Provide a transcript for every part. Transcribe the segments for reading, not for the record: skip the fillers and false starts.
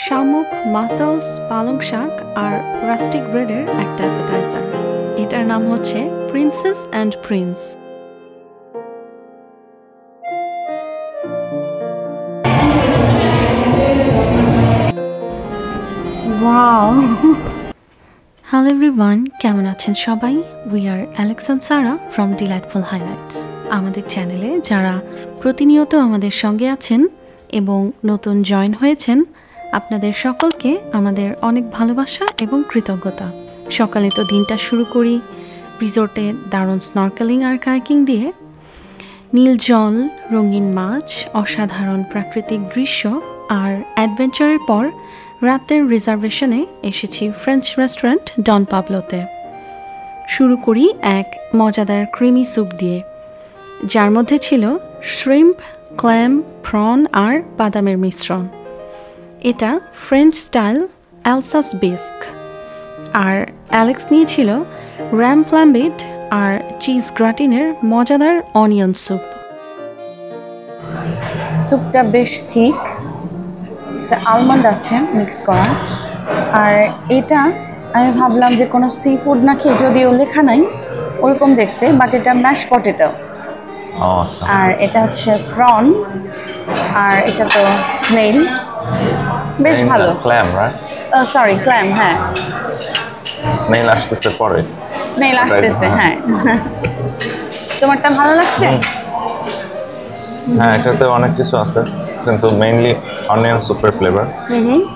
শামুক, মাসলস, পালং শাক আর রাস্টিক ব্রেডের একটা অ্যাপেটাইজার। এটার নাম হচ্ছে princess and prince. Wow! Hello everyone, কেমন আছেন সবাই? We are Alex and Sarah from delightful highlights. আমাদের চ্যানেলে যারা প্রতিনিয়ত আমাদের সঙ্গে আছেন এবং নতুন জয়েন হয়েছেন, আপনাদের সকলকে আমাদের অনেক ভালোবাসা এবং কৃতজ্ঞতা। সকালে তো দিনটা শুরু করি রিসোর্টে দারুণ স্নরকেলিং আর কায়াকিং দিয়ে। নীল জল, রঙিন মাছ, অসাধারণ প্রাকৃতিক দৃশ্য আর অ্যাডভেঞ্চারের পর রাতের রিজার্ভেশনে এসেছি ফ্রেঞ্চ রেস্টুরেন্ট ডন পাবলোতে। শুরু করি এক মজাদার ক্রিমি স্যুপ দিয়ে, যার মধ্যে ছিল শ্রিম্প, ক্ল্যাম, প্রন আর বাদামের মিশ্রণ। এটা ফ্রেঞ্চ স্টাইল অ্যালসাস বিস্ক। আর অ্যালেক্স নিয়েছিল র্যাম ফ্ল্যাম্বিড আর চিজ গ্রাটিনের মজাদার অনিয়ন স্যুপ। স্যুপটা বেশ থিক, একটা আলমন্ড আছে মিক্স করা। আর এটা আমি ভাবলাম যে কোনো সি ফুড নাকি, যদিও লেখা নাই ওরকম দেখতে, বাট এটা ম্যাশ পটেটো। আর এটা হচ্ছে প্রন, আর এটা তো স্নেইল। বেশ ভালো। Clam, right? Sorry, clam. হ্যাঁ, স্নেইল আসতেছে পরে। স্নেইল আসতেছে, হ্যাঁ। তোমারটা ভালো লাগছে? হ্যাঁ, এটাতে অনেক কিছু আছে, কিন্তু মেইনলি অনিয়ন সুপের ফ্লেভার,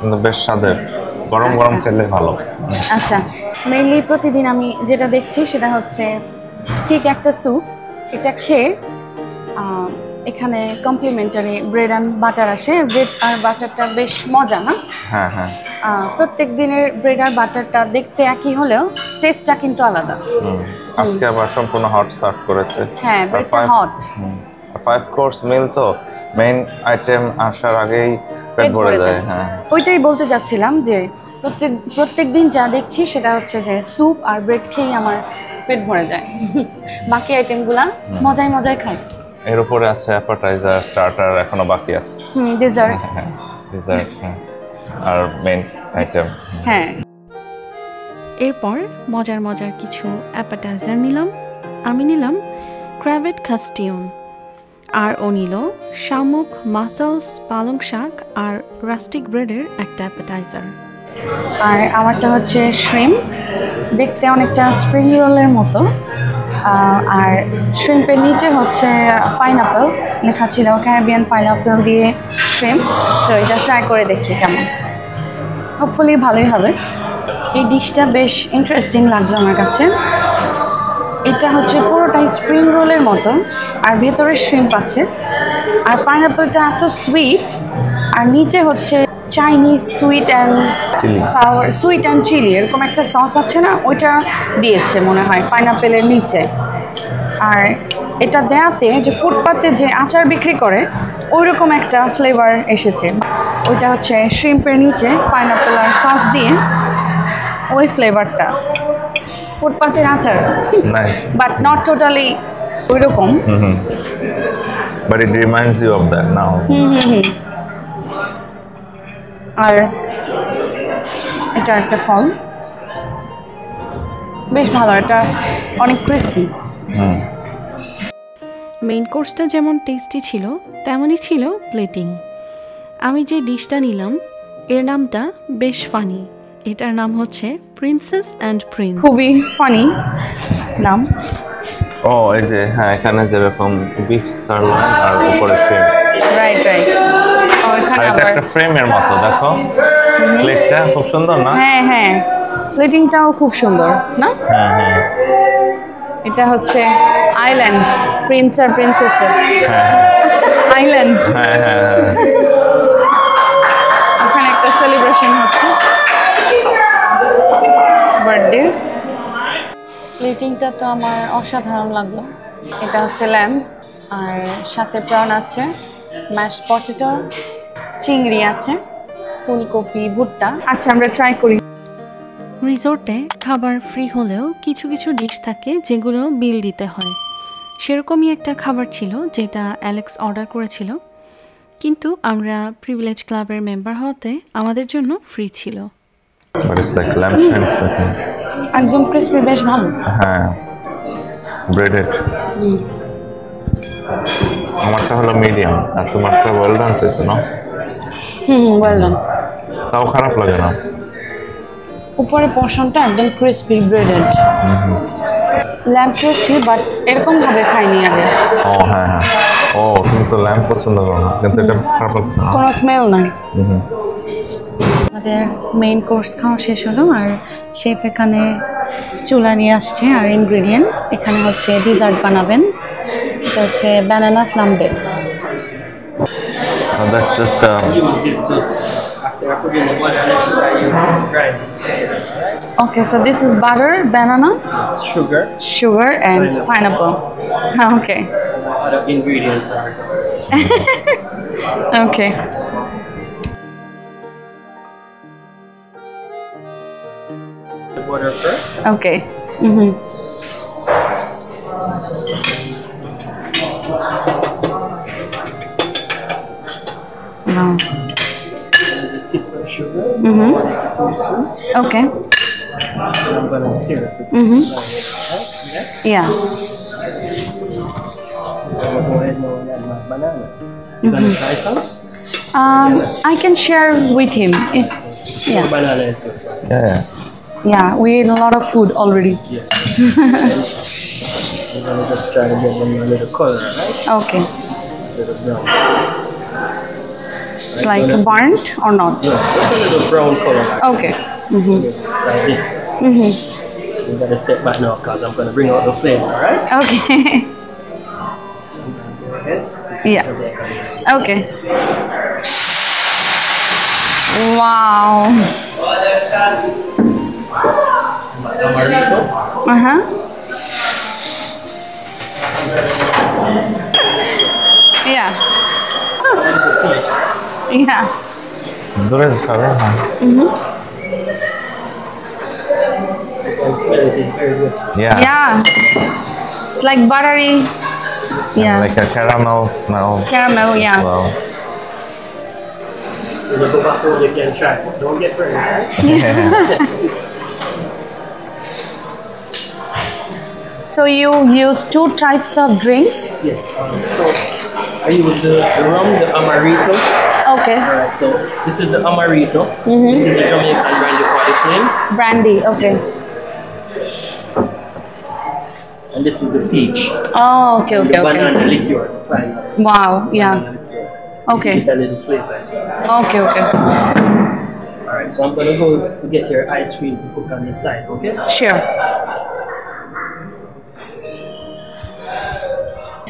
কিন্তু বেশ স্বাদের। গরম গরম খেলে ভালো। আচ্ছা, মেইনলি প্রতিদিন আমি যেটা দেখছি সেটা হচ্ছে ঠিক একটা স্যুপ। এটা খেয়ে এখানে কমপ্লিমেন্টারি ব্রেড অ্যান্ড বাটার আসে। ব্রেড আর বাটারটা বেশ মজা, না? হ্যাঁ হ্যাঁ। প্রত্যেক দিনের ব্রেড আর বাটারটা দেখতে একই হলেও টেস্টটা কিন্তু আলাদা। আজকে আবার সম্পূর্ণ হট সার্ভ করেছে। হ্যাঁ, ব্রেডটা হট। 5 কোর্স মিল তো, মেইন আইটেম আসার আগেই পেট ভরে যায়। হ্যাঁ, ওইটাই বলতে যাচ্ছিলাম যে প্রত্যেক দিন যা দেখছি সেটা হচ্ছে যে স্যুপ আর ব্রেড খেয়েই আমার পেট ভরে যায়। বাকি আইটেমগুলা মজায় মজায় খাই। এর উপরে আছে অ্যাপাটাইজার, স্টার্টার এখনো বাকি আছে। ডেজার্ট। হ্যাঁ, ডেজার্ট। হ্যাঁ, আর মেইন আইটেম। হ্যাঁ, এরপর মজার মজার কিছু অ্যাপাটাইজার নিলাম। আমি নিলাম ক্র্যাভেট কাস্টিয়ন, আর ও নিল শামুক, মাসলস, পালং শাক আর রাস্টিক ব্রেডের একটা অ্যাপাটাইজার। আর আমারটা হচ্ছে শ্রিম্প, দেখতে অনেকটা স্প্রিং রোলের মতো। আর শ্রিম্পের নিচে হচ্ছে পাইনাপেল লেখা ছিল, ক্যারিবিয়ান পাইনাপেল দিয়ে শ্রিম্প। তো এটা ট্রাই করে দেখি কেমন, হোপফুলি ভালোই হবে। এই ডিশটা বেশ ইন্টারেস্টিং লাগলো আমার কাছে। এটা হচ্ছে পুরোটাই স্প্রিং রোলের মতো, আর ভেতরে শ্রিম্প আছে। আর পাইনাপেলটা এত সুইট, আর নিচে হচ্ছে Chinese sweet and sour, sweet and chilli এরকম একটা সস আছে না, ওইটা দিয়েছে মনে হয় পাইনাপেলের নিচে। আর এটা দেয়াতে যে ফুটপাতে যে আচার বিক্রি করে ওইরকম একটা ফ্লেভার এসেছে। ওইটা হচ্ছে শ্রিম্পের নিচে পাইনাপেল আর সস দিয়ে ওই ফ্লেভারটা, ফুটপাতের আচার, বাট নট টোটালি ওইরকম। But it reminds you of that now. আর এটা একটা ফল, বেশ ভালো, এটা অনেক ক্রিস্পি। মেইন কোর্সটা যেমন টেস্টি ছিল তেমনই ছিল প্লেটিং। আমি যে ডিশটা নিলাম এর নামটা বেশ ফানি। এটার নাম হচ্ছে প্রিন্সেস অ্যান্ড প্রিন্স। খুবই ফানি নাম। ও, এই যে হ্যাঁ, এখানে যেরকম বিফ সারলয়েন আর উপরে শ্রিম্প। Right right. আর এটা একটা ফ্রেমের মতো, দেখো প্লেটটা খুব সুন্দর না? হ্যাঁ হ্যাঁ, প্লেটিংটাও খুব সুন্দর না? হ্যাঁ হ্যাঁ। এটা হচ্ছে আইল্যান্ড, প্রিন্স আর প্রিন্সেসের আইল্যান্ড। হ্যাঁ হ্যাঁ। ওখানে একটা সেলিব্রেশন হচ্ছে, বার্থডে। প্লেটিংটা তো আমার অসাধারণ লাগলো। এটা হচ্ছে ল্যাম্ব, আর সাথে প্রন আছে, ম্যাশ পটেটো, চিংড়ি আছে, ফুলকপি, ভুট্টা। আচ্ছা, আমরা ট্রাই করি। রিসোর্টে খাবার ফ্রি হলেও কিছু কিছু ডিশ থাকে যেগুলো বিল দিতে হয়। সেরকমই একটা খাবার ছিল যেটা অ্যালেক্স অর্ডার করেছিল। কিন্তু আমরা প্রিভিলেজ ক্লাবের মেম্বার হতে আমাদের জন্য ফ্রি ছিল। But it's like lamb shanks, I think. একদম ক্রিসপি, বেশ ভালো। হ্যাঁ, ব্রেডেড। আমারটা হলো মিডিয়াম আর তোমারটা ওয়েল ডান চাইছো না? Well done. তাও খারাপ লাগে না। উপরে পোর্শনটা একদম ক্রিসপি ব্রেডেড। ল্যাম্প খেয়েছি বাট এরকম ভাবে খাইনি আগে। ও হ্যাঁ হ্যাঁ, ও তুমি তো ল্যাম্প পছন্দ করো না, কিন্তু এটা খারাপ লাগছে না। কোনো স্মেল নাই। আমাদের মেইন কোর্স খাওয়া শেষ হলো আর শেফ এখানে চুলা নিয়ে আসছে আর ইনগ্রেডিয়েন্টস। এখানে হচ্ছে ডিজার্ট বানাবেন, এটা হচ্ছে banana ফ্লাম্বে। That's just Okay, so this is butter, banana, sugar and pineapple. Okay. A lot of ingredients are Okay. the butter first. Okay. Wow. Tip of sugar. Okay. I'm gonna stir it. Yeah. I'm gonna go ahead and add my bananas. You gonna try some? I can share with him. Yeah. Banana is good. yeah. Yeah, we ate a lot of food already. Yes. I'm gonna just try to get them a little color, right? Okay. A little brown. It's like burnt or not? Yeah, just a little brown color. Okay. Like this. You gotta step back now because I'm gonna bring out the flavor, alright? Okay. Go ahead. Yeah. Okay. Wow. Amarito. Yeah. Yeah. দূরে খাবে হ্যাঁ। And smell it is very good. Yeah. It's like buttery. Yeah. Like a caramel smell. Caramel, yeah. Wow. When you go back home, you can try. Don't get burned, right? So you use two types of drinks? Yes. So I use the rum, the Amarito. Okay. Alright, so this is the Amarito. This is the Jamaican brandy for the flames. Brandy, okay. And this is the peach. Oh, okay, The okay, banana okay. liqueur. Fine. Wow, yeah. Banana liqueur. Okay. Give it a little flavor as well. Okay, okay. Alright, so I'm gonna go to get your ice cream to cook on the side, okay? Sure.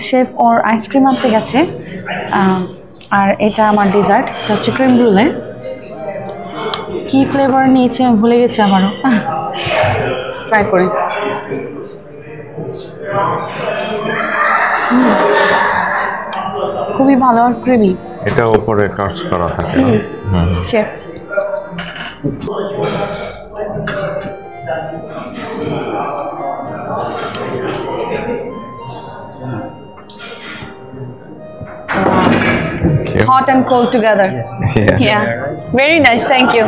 Chef or ice cream আনতে গেছে আর এটা আমার dessert, এটা হচ্ছে cream ব্রুলে। কি flavour নিয়েছে আমি ভুলে গেছি আমারও। ট্রাই করি। খুবই ভালো আর ক্রিমি। এটা উপরে টাচ করা থাকে না? Chef hot and cold together. Yeah. Yeah. Very nice, thank you.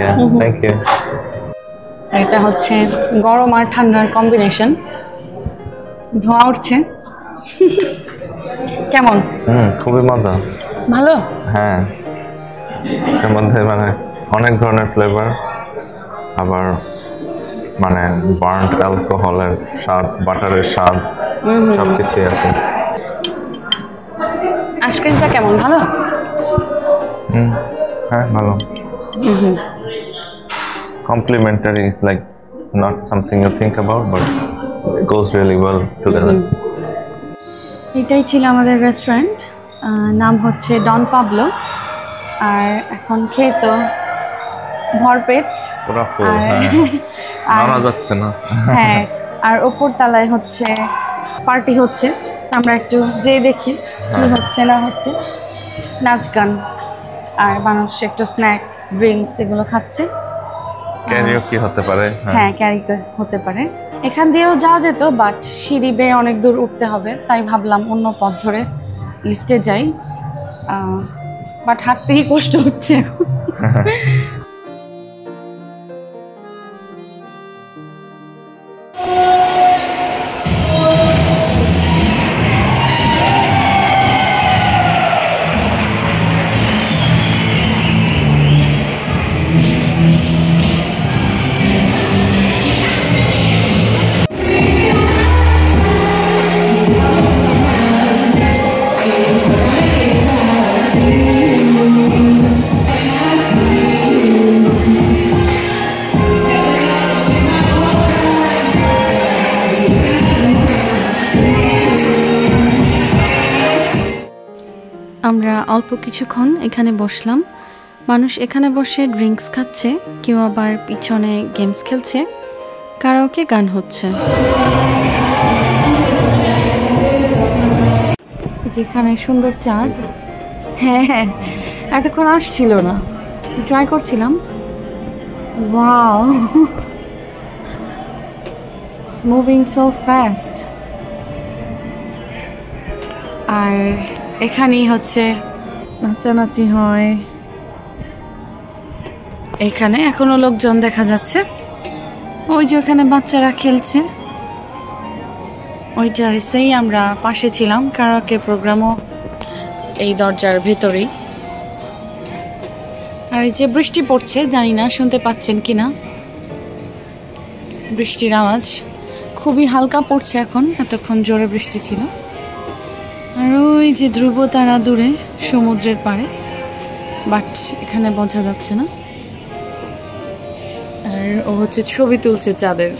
Yeah, thank you. এটা হচ্ছে গরম আর ঠান্ডার কম্বিনেশন। ধোঁয়া উঠছে। কেমন? খুবই মজা। ভালো? হ্যাঁ, এর মধ্যে মানে অনেক ধরনের ফ্লেভার, আবার মানে বার্ন্ট অ্যালকোহলের স্বাদ, বাটারের স্বাদ, সবকিছুই আছে। আইসক্রিমটা কেমন? ভালো? হ্যাঁ, ভালো। Complimentary is like not something you think about, but it goes really well together. এটাই ছিল আমাদের রেস্টুরেন্ট, নাম হচ্ছে ডন পাবলো। আর এখন খেয়ে তো ভরপেট, পুরা ফুল, নামা যাচ্ছে না। হ্যাঁ, আর ওপর তলায় হচ্ছে পার্টি হচ্ছে। আমরা একটু যেয়ে দেখি কি হচ্ছে না হচ্ছে। নাচ গান আর মানুষ একটু স্ন্যাক্স ড্রিঙ্কস এগুলো খাচ্ছে। ক্যারিওকি হতে পারে। হ্যাঁ, ক্যারিওকি হতে পারে। এখান দিয়েও যাওয়া যেত, বাট সিঁড়ি বেয়ে অনেক দূর উঠতে হবে, তাই ভাবলাম অন্য পথ ধরে লিফটে যাই। বাট হাঁটতেই কষ্ট হচ্ছে এখন। আমরা অল্প কিছুক্ষণ এখানে বসলাম। মানুষ এখানে বসে ড্রিঙ্কস খাচ্ছে, কেউ আবার পিছনে গেমস খেলছে, কারাওকে গান হচ্ছে। যেখানে সুন্দর চাঁদ, হ্যাঁ এতক্ষণ আসছিল না, ট্রাই করছিলাম। Wow, it's moving so fast. আর এখানেই হচ্ছে নাচানাচি হয়। এখানে এখনো লোকজন দেখা যাচ্ছে। ওই যে ওখানে বাচ্চারা খেলছে, ওইটার সেই আমরা পাশে ছিলাম। কারাওকে প্রোগ্রামও এই দরজার ভেতরেই। আর এই যে বৃষ্টি পড়ছে, জানি না শুনতে পাচ্ছেন কিনা বৃষ্টির আওয়াজ। খুবই হালকা পড়ছে এখন, এতক্ষণ জোরে বৃষ্টি ছিল। আর ওই যে ধ্রুব তারা দূরে সমুদ্রের পাড়ে, বাট এখানে বোঝা যাচ্ছে না। আর ও হচ্ছে ছবি তুলছে চাঁদের,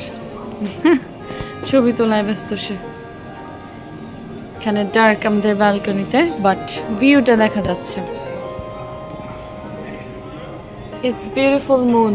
ছবি তোলায় ব্যস্ত সে। এখানে ডার্ক আমাদের ব্যালকনিতে, বাট ভিউটা দেখা যাচ্ছে। It's beautiful moon.